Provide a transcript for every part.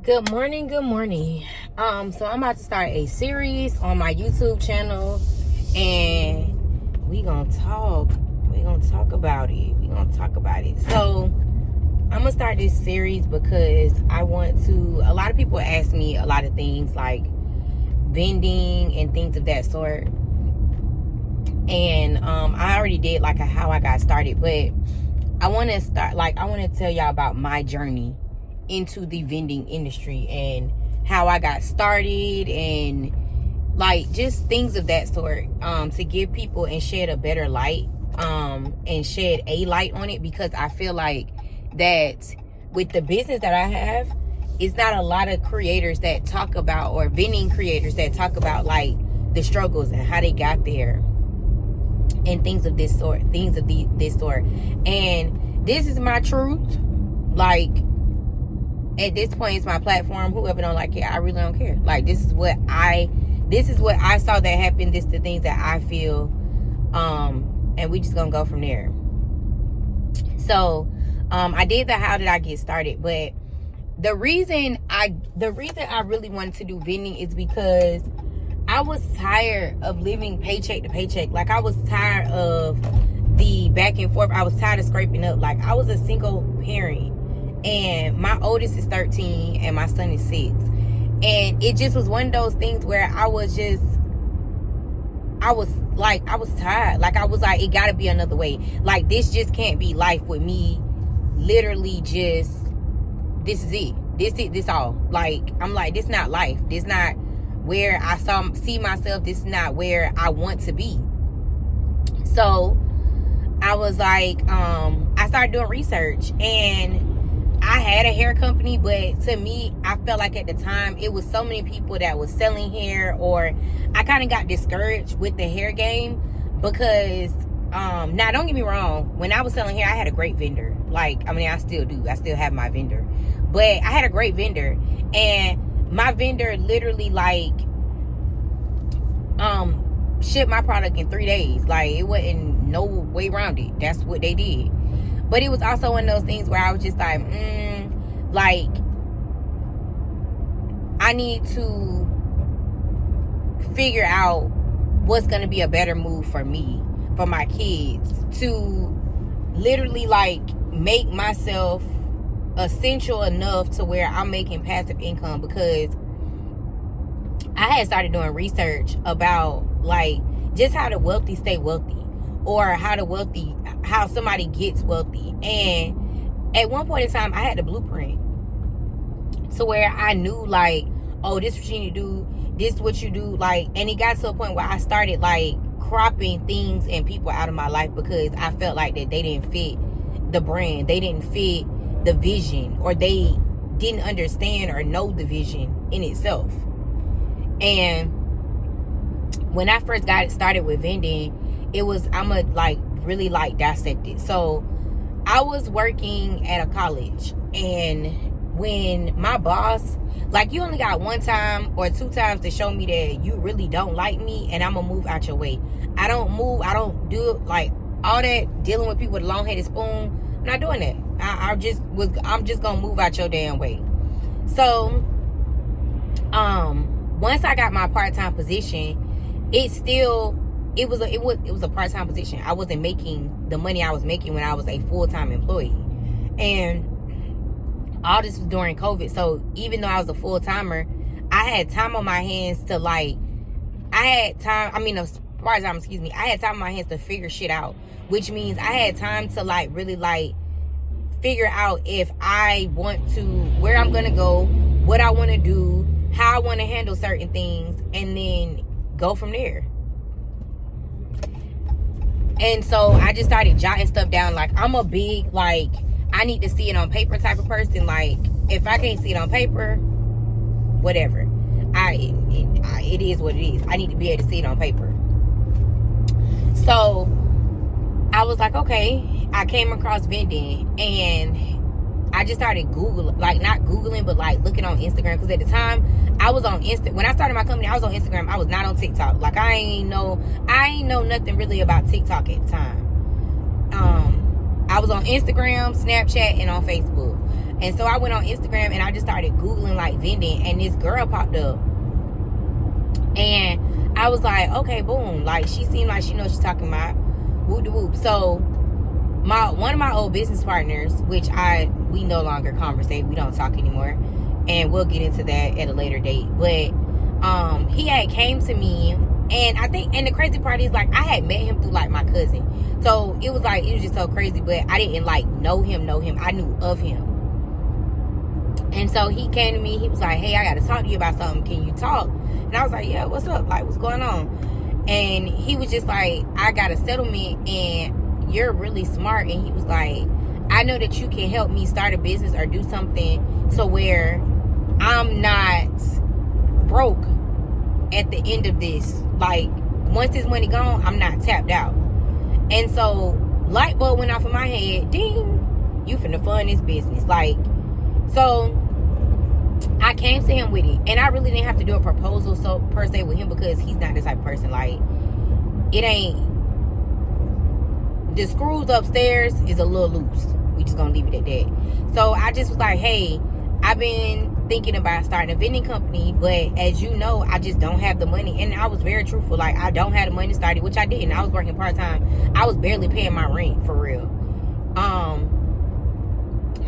Good morning, good morning. So I'm about to start a series on my YouTube channel, and we gonna talk about it. So I'm gonna start this series because I want to. A lot of people ask me a lot of things like vending and things of that sort, and I already did like how I got started, but I want to tell y'all about my journey into the vending industry and how I got started and like just things of that sort, to give people and shed a better light, and shed a light on it, because I feel like that with the business that I have, it's not a lot of creators that talk about, or vending creators that talk about like the struggles and how they got there and things of this sort. And this is my truth. Like, at this point, it's my platform. Whoever don't like it, I really don't care. Like, this is what I saw that happened. This is the things that I feel, and we just gonna go from there. So I did the how did I get started, but the reason I really wanted to do vending is because I was tired of living paycheck to paycheck. Like, I was tired of the back and forth. I was tired of scraping up. Like, I was a single parent, and my oldest is 13 and my son is 6. And it just was one of those things where I was tired. Like, I was like, it gotta be another way. Like, this just can't be life with me. Literally just, this is it. This all. Like, I'm like, this not life. This not where I see myself. This is not where I want to be. So I was like, I started doing research, and I had a hair company, but to me, I felt like at the time it was so many people that was selling hair, or I kind of got discouraged with the hair game because, now don't get me wrong, when I was selling hair, I had a great vendor. Like, I mean, I still do. I still have my vendor, but I had a great vendor, and my vendor literally like, shipped my product in 3 days. Like, it wasn't no way around it. That's what they did. But it was also one of those things where I was just like, like, I need to figure out what's going to be a better move for me, for my kids, to literally, like, make myself essential enough to where I'm making passive income. Because I had started doing research about, like, just how the wealthy stay wealthy, or how somebody gets wealthy. And at one point in time, I had the blueprint to where I knew, like, oh, this is what you need to do, this is what you do. Like, and it got to a point where I started like cropping things and people out of my life because I felt like that they didn't fit the brand, they didn't fit the vision, or they didn't understand or know the vision in itself. And when I first got started with vending, it was, I'ma like really like dissect it. So I was working at a college, and when my boss, like, you only got one time or two times to show me that you really don't like me, and I'm gonna move out your way. I don't do like all that dealing with people with a long-headed spoon. I'm not doing that. I'm just gonna move out your damn way. So once I got my part-time position, it was a part-time position. I wasn't making the money I was making when I was a full-time employee. And all this was during COVID. So even though I was a full-timer, I had time on my hands to like, I had time on my hands to figure shit out. Which means I had time to like really like figure out if I want to, where I'm gonna go, what I want to do, how I want to handle certain things, and then go from there. And so I just started jotting stuff down. Like, I'm a big, like, I need to see it on paper type of person. Like, if I can't see it on paper, whatever. It is what it is. I need to be able to see it on paper. So I was like, okay. I came across vending, and I just started Googling, like, not Googling, but like looking on Instagram. Because at the time, I was on when I started my company, I was on Instagram. I was not on TikTok. Like, I ain't know nothing really about TikTok at the time. I was on Instagram, Snapchat, and on Facebook. And so I went on Instagram and I just started Googling like vending, and this girl popped up. And I was like, okay, boom. Like, she seemed like she knows she's talking about. Whoop de whoop. So one of my old business partners, which we no longer conversate, we don't talk anymore, and we'll get into that at a later date. But he had came to me, and I think, and the crazy part is, like, I had met him through like my cousin. So it was just so crazy, but I didn't like know him. I knew of him. And so he came to me, he was like, hey, I gotta talk to you about something, can you talk? And I was like, yeah, what's up? Like, what's going on? And he was just like, I got a settlement and you're really smart. And he was like, I know that you can help me start a business or do something to where I'm not broke at the end of this. Like, once this money gone, I'm not tapped out. And so light bulb went off in my head. Ding, you finna fund this business. Like, so I came to him with it, and I really didn't have to do a proposal per se with him, because he's not the type of person. Like, it ain't, the screws upstairs is a little loose. We just gonna leave it at that. So I just was like, hey, I've been thinking about starting a vending company, but as you know, I just don't have the money. And I was very truthful. Like, I don't have the money to start it, which I didn't. I was working part-time. I was barely paying my rent, for real.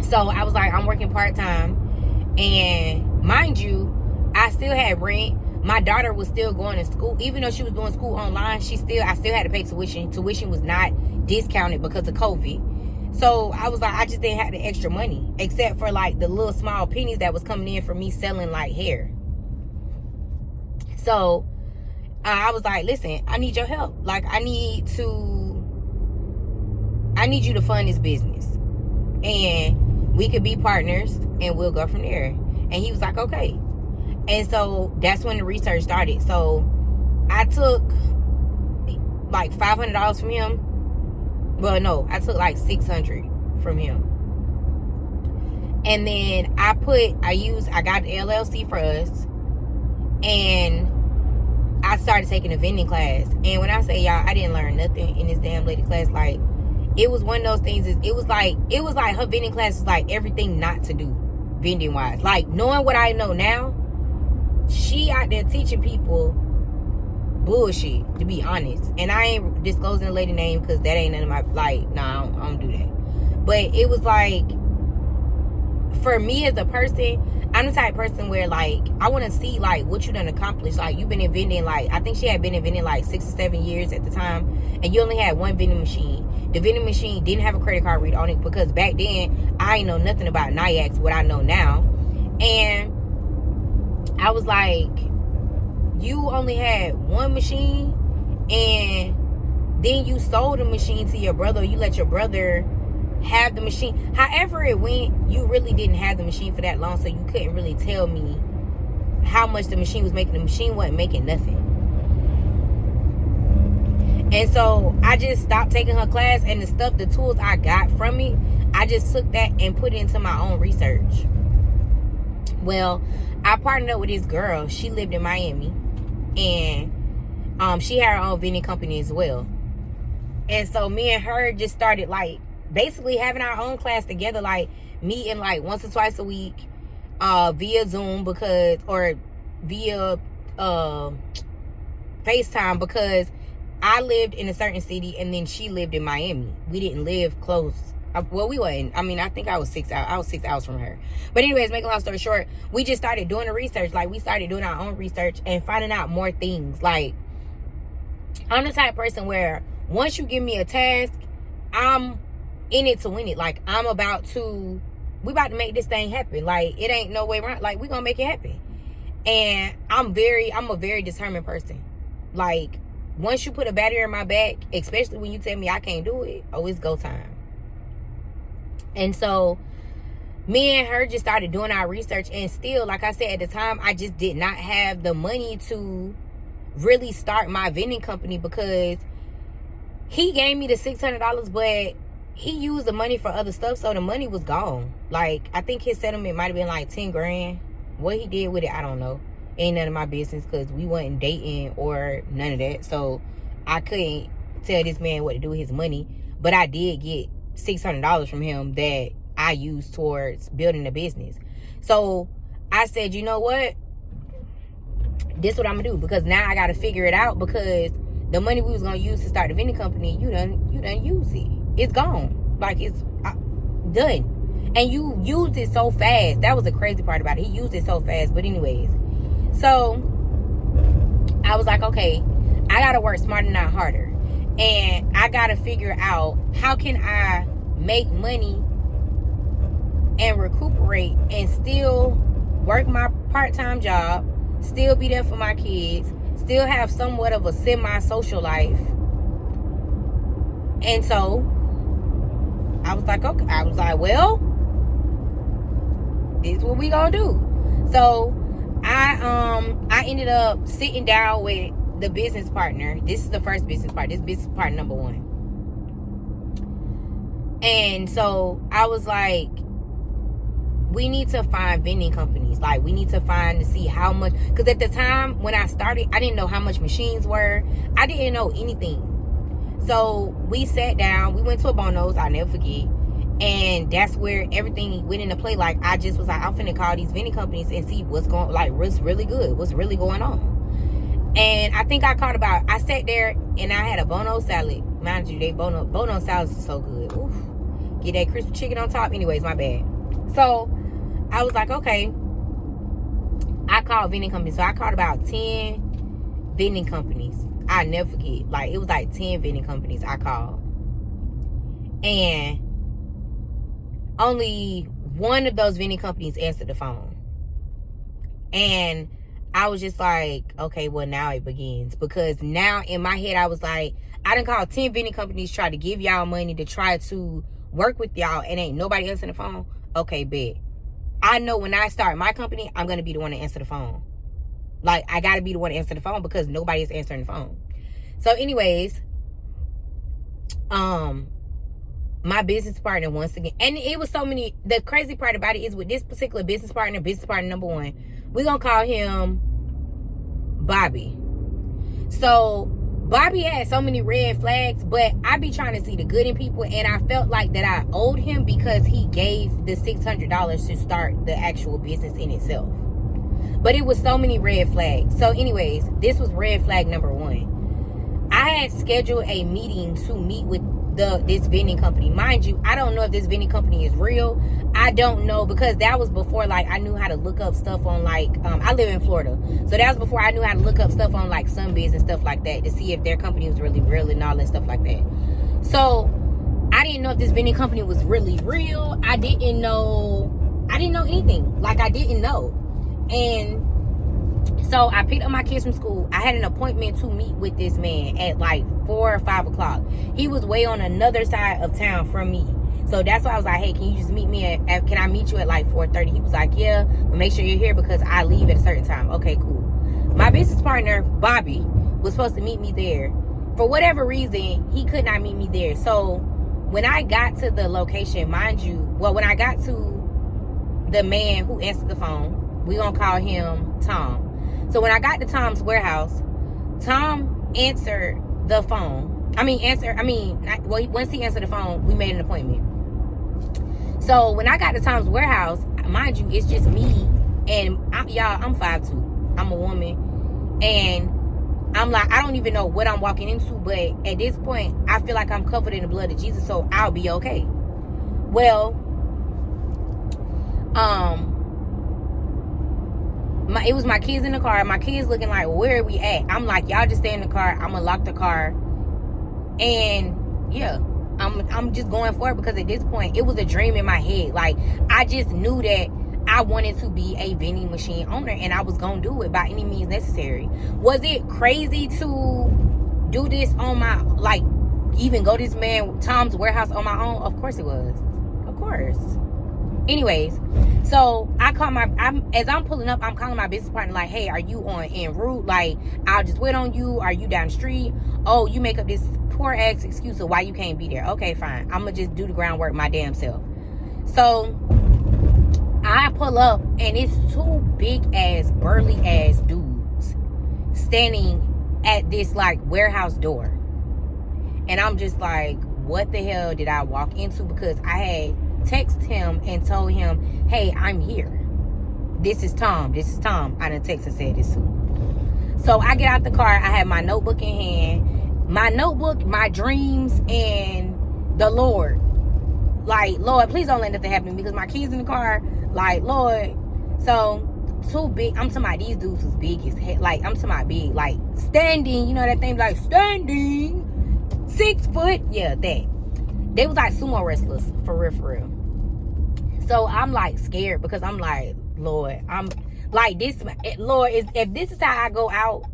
So I was like, I'm working part-time. And mind you, I still had rent. My daughter was still going to school. Even though she was doing school online, I still had to pay tuition. Tuition was not discounted because of COVID. So I was like, I just didn't have the extra money, except for like the little small pennies that was coming in from me selling like hair. So I was like, listen, I need your help. Like, I need you to fund this business, and we could be partners, and we'll go from there. And he was like, okay. And so that's when the research started. So I took like $500 from him. Well, no, I took like $600 from him. And then I got the LLC for us, and I started taking a vending class. And when I say y'all, I didn't learn nothing in this damn lady class. Like, it was one of those things. It was like her vending class was like everything not to do vending wise. Like, knowing what I know now, she out there teaching people bullshit, to be honest. And I ain't disclosing the lady name because that ain't none of my, like, nah, I don't do that. But it was like, for me as a person, I'm the type of person where, like, I want to see, like, what you done accomplished. Like, you've been in vending, like, I think she had been in vending, like, 6 or 7 years at the time. And you only had one vending machine. The vending machine didn't have a credit card reader on it, because back then, I ain't know nothing about NIAX, what I know now. And I was like, you only had one machine, and then you sold the machine to your brother. You let your brother have the machine. However it went, you really didn't have the machine for that long, so you couldn't really tell me how much the machine was making. The machine wasn't making nothing. And so I just stopped taking her class, and the tools I got from it, I just took that and put it into my own research. Well, I partnered up with this girl. She lived in Miami, and she had her own vending company as well. And so me and her just started, like, basically having our own class together, like meeting like once or twice a week via Zoom, or via FaceTime, because I lived in a certain city and then she lived in Miami. We didn't live close. Well, we weren't. I mean, I think I was 6 hours. I was 6 hours from her. But anyways, making a long story short, we just started doing the research. Like, we started doing our own research and finding out more things. Like, I'm the type of person where once you give me a task, I'm in it to win it. Like, we about to make this thing happen. Like, it ain't no way around. Like, we gonna make it happen. And I'm a very determined person. Like, once you put a battery in my back, especially when you tell me I can't do it, oh, it's go time. And so me and her just started doing our research, and still, like I said, at the time, I just did not have the money to really start my vending company, because he gave me the $600, but he used the money for other stuff, so the money was gone. Like, I think his settlement might have been like 10 grand. What he did with it, I don't know. Ain't none of my business, because we wasn't dating or none of that. So I couldn't tell this man what to do with his money. But I did get $600 from him that I use towards building a business. So I said, you know what? This is what I'm gonna do, because now I gotta figure it out, because the money we was gonna use to start the vending company, you done use it. It's gone. Like, it's done. And you used it so fast. That was the crazy part about it. He used it so fast. But anyways, so I was like, okay, I gotta work smarter, not harder. And I gotta figure out, how can I make money and recuperate and still work my part-time job, still be there for my kids, still have somewhat of a semi-social life. And so I was like, okay. I was like, well, this is what we gonna do. So I ended up sitting down with the business partner. This is the first business partner. This business partner number one. And so I was like, we need to find vending companies. Like, we need to find to see how much, because at the time when I started, I didn't know how much machines were. I didn't know anything. So we sat down, we went to a Bono's, I'll never forget. And that's where everything went into play. Like, I just was like, I'm finna call these vending companies and see what's going, like, what's really good, what's really going on. And I think I sat there and I had a Bono salad. Mind you, Bono salads are so good. Oof. Get that crispy chicken on top. Anyways, my bad. So I was like, okay. I called vending companies. So I called about 10 vending companies. I never forget. Like, it was like 10 vending companies I called. And only one of those vending companies answered the phone. And I was just like, okay, well, now it begins. Because now in my head, I was like, I done called 10 vending companies, try to give y'all money to try to work with y'all, and ain't nobody answering the phone. Okay, bet. I know when I start my company, I'm going to be the one to answer the phone. Like, I got to be the one to answer the phone, because nobody is answering the phone. So anyways, my business partner, once again, and it was so many, the crazy part about it is, with this particular business partner number one, we're going to call him Bobby. So Bobby had so many red flags, but I be trying to see the good in people, and I felt like that I owed him, because he gave the $600 to start the actual business in itself. But it was so many red flags. So anyways, this was red flag number one. I had scheduled a meeting to meet with this vending company. Mind you, I don't know if this vending company is real. I don't know, because that was before, like, I knew how to look up stuff on, like, I live in Florida, so that was before I knew how to look up stuff on, like, Sunbiz and stuff like that, to see if their company was really real and all that stuff like that. So I didn't know if this vending company was really real. I didn't know anything. Like, I didn't know. And so I picked up my kids from school. I had an appointment to meet with this man at like 4 or 5 o'clock. He was way on another side of town from me. So that's why I was like, hey, can you just meet me can I meet you at like 4:30? He was like, yeah, but make sure you're here, because I leave at a certain time. Okay, cool. My business partner, Bobby, was supposed to meet me there. For whatever reason, he could not meet me there. So when I got to the location, mind you, when I got to the man who answered the phone, we're going to call him Tom. So when I got to Tom's warehouse, Tom answered the phone. Once he answered the phone, we made an appointment. So when I got to Tom's warehouse, mind you, it's just me, and I'm 5'2". I'm a woman, and I'm like, I don't even know what I'm walking into, but at this point, I feel like I'm covered in the blood of Jesus, so I'll be okay. Well, it was my kids in the car. My kids looking like, where are we at? I'm like, y'all just stay in the car. I'm gonna lock the car, and yeah, I'm just going for it, because at this point, it was a dream in my head. Like, I just knew that I wanted to be a vending machine owner, and I was gonna do it by any means necessary. Was it crazy to do this on my, like, even go to this man Tom's warehouse on my own? Of course it was. Of course. Anyways, so as I'm pulling up, I'm calling my business partner like, hey, are you en route? Like, I'll just wait on you. Are you down the street? Oh, you make up this poor ass excuse of why you can't be there. Okay, fine. I'm gonna just do the groundwork my damn self. So I pull up, and it's two big ass, burly ass dudes standing at this like warehouse door. And I'm just like, what the hell did I walk into? Because I had texted him and told him, hey, I'm here. This is Tom. I done text and said this too. So I get out the car. I have my notebook in hand. My notebook, my dreams, and the Lord. Like, Lord, please don't let nothing happen because my kids in the car. Like, Lord. So, too big. I'm talking about these dudes was big as heck. Like, I'm talking about big. Like, standing. You know that thing? Like, standing. 6 foot. Yeah, that. They was like sumo wrestlers. For real, for real. So, I'm like scared because I'm like, Lord, I'm like this. Lord, if this is how I go out,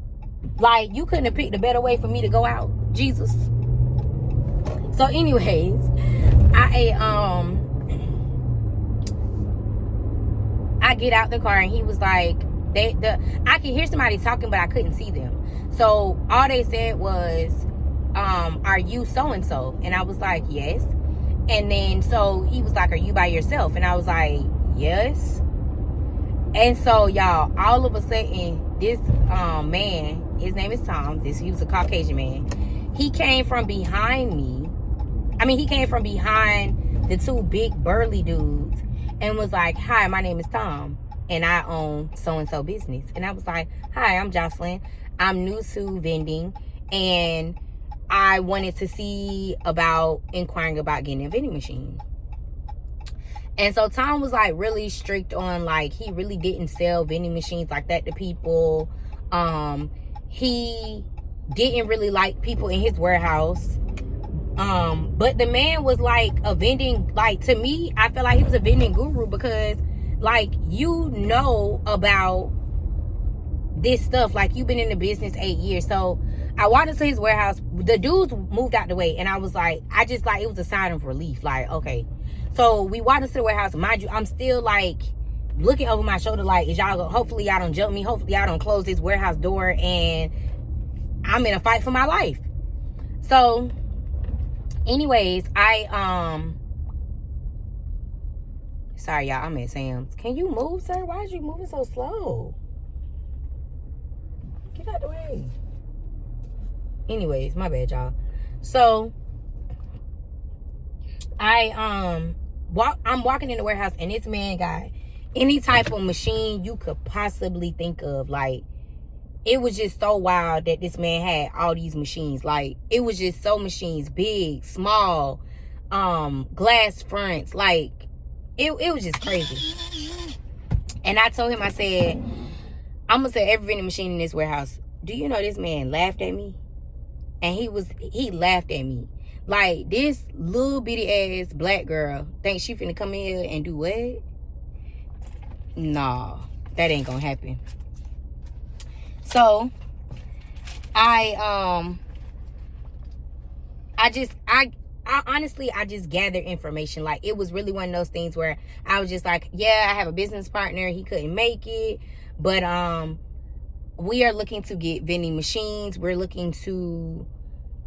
like, you couldn't have picked a better way for me to go out. Jesus. So, anyways, I get out the car and he was like, I could hear somebody talking, but I couldn't see them. So all they said was, are you so-and-so? And I was like, yes. And then so he was like, are you by yourself? And I was like, yes. And so y'all, all of a sudden, this man, his name is Tom. He was a Caucasian man. He came from behind me. I mean, he came from behind the two big burly dudes and was like, hi, my name is Tom and I own so-and-so business. And I was like, hi, I'm Jocelyn. I'm new to vending and I wanted to see about inquiring about getting a vending machine. And so Tom was like really strict on, like, he really didn't sell vending machines like that to people. He didn't really like people in his warehouse. But the man was like a vending, like, to me, I feel like he was a vending guru because, like, you know about this stuff. Like, you've been in the business 8 years. So I walked into his warehouse. The dudes moved out the way. And I was like, it was a sign of relief. Like, okay. So we walked into the warehouse. Mind you, I'm still like looking over my shoulder, like, hopefully y'all don't jump me. Hopefully y'all don't close this warehouse door. And I'm in a fight for my life. So anyways, sorry y'all, I'm at Sam's. Can you move, sir? Why is you moving so slow? Get out the way. Anyways, my bad, y'all. So I'm walking in the warehouse and this man got any type of machine you could possibly think of. Like, it was just so wild that this man had all these machines. Like, it was just so machines, big, small, glass fronts. Like, it was just crazy. And I told him, I said, I'm gonna sell every vending machine in this warehouse. Do you know this man laughed at me? And he laughed at me. Like, this little bitty ass black girl thinks she finna come in here and do what? Nah, that ain't gonna happen. So I honestly just gathered information. Like, it was really one of those things where I was just like, yeah, I have a business partner. He couldn't make it, but we are looking to get vending machines. We're looking to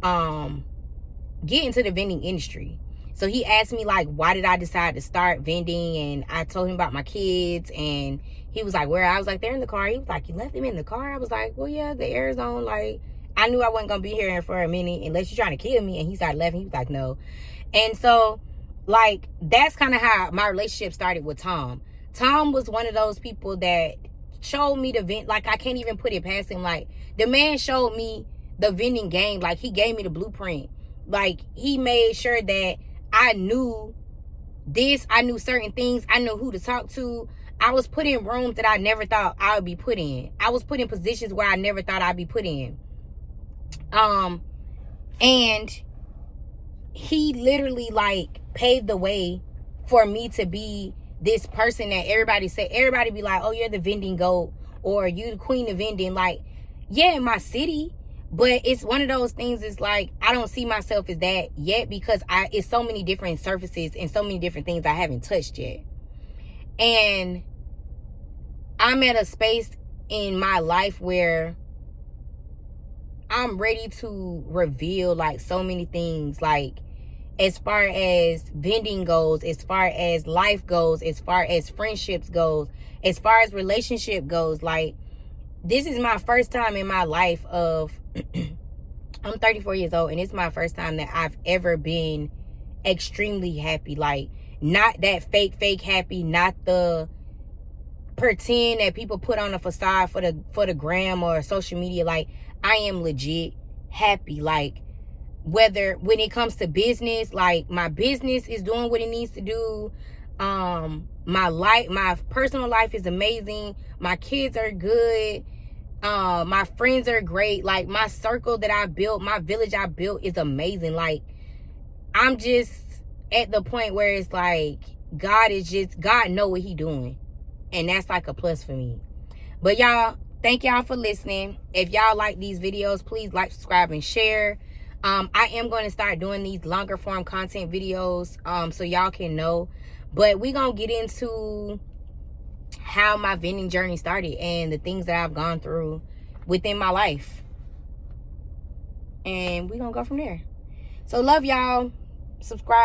get into the vending industry. So he asked me, like, why did I decide to start vending? And I told him about my kids. And he was like, where? I was like, they're in the car. He was like, you left them in the car? I was like, well, yeah, the air is on. Like, I knew I wasn't going to be here for a minute unless you're trying to kill me. And he started laughing. He was like, no. And so, like, that's kind of how my relationship started with Tom. Tom was one of those people that showed me the vent. Like, I can't even put it past him. Like, the man showed me the vending game. Like, he gave me the blueprint. Like, he made sure that I knew this. I knew certain things. I knew who to talk to. I was put in rooms that I never thought I would be put in. I was put in positions where I never thought I'd be put in. And he literally, like, paved the way for me to be this person that everybody be like, oh, you're the vending goat, or you the queen of vending. Like, yeah, in my city. But it's one of those things, it's like, I don't see myself as that yet because it's so many different surfaces and so many different things I haven't touched yet. And I'm at a space in my life where I'm ready to reveal, like, so many things, like, as far as vending goes, as far as life goes, as far as friendships goes, as far as relationship goes. Like, this is my first time in my life of I'm 34 years old, and it's my first time that I've ever been extremely happy. Like, Not that fake happy, not the pretend that people put on a facade for the gram or social media. Like, I am legit happy. Like, whether when it comes to business, like my business is doing what it needs to do. My personal life is amazing. My kids are good. My friends are great. Like, my circle that I built, my village I built is amazing. Like, I'm just at the point where it's like God know what he doing. And that's like a plus for me. But y'all, thank y'all for listening. If y'all like these videos, please like, subscribe, and share. I am going to start doing these longer form content videos so y'all can know. But we're going to get into how my vending journey started and the things that I've gone through within my life. And we're going to go from there. So love y'all. Subscribe.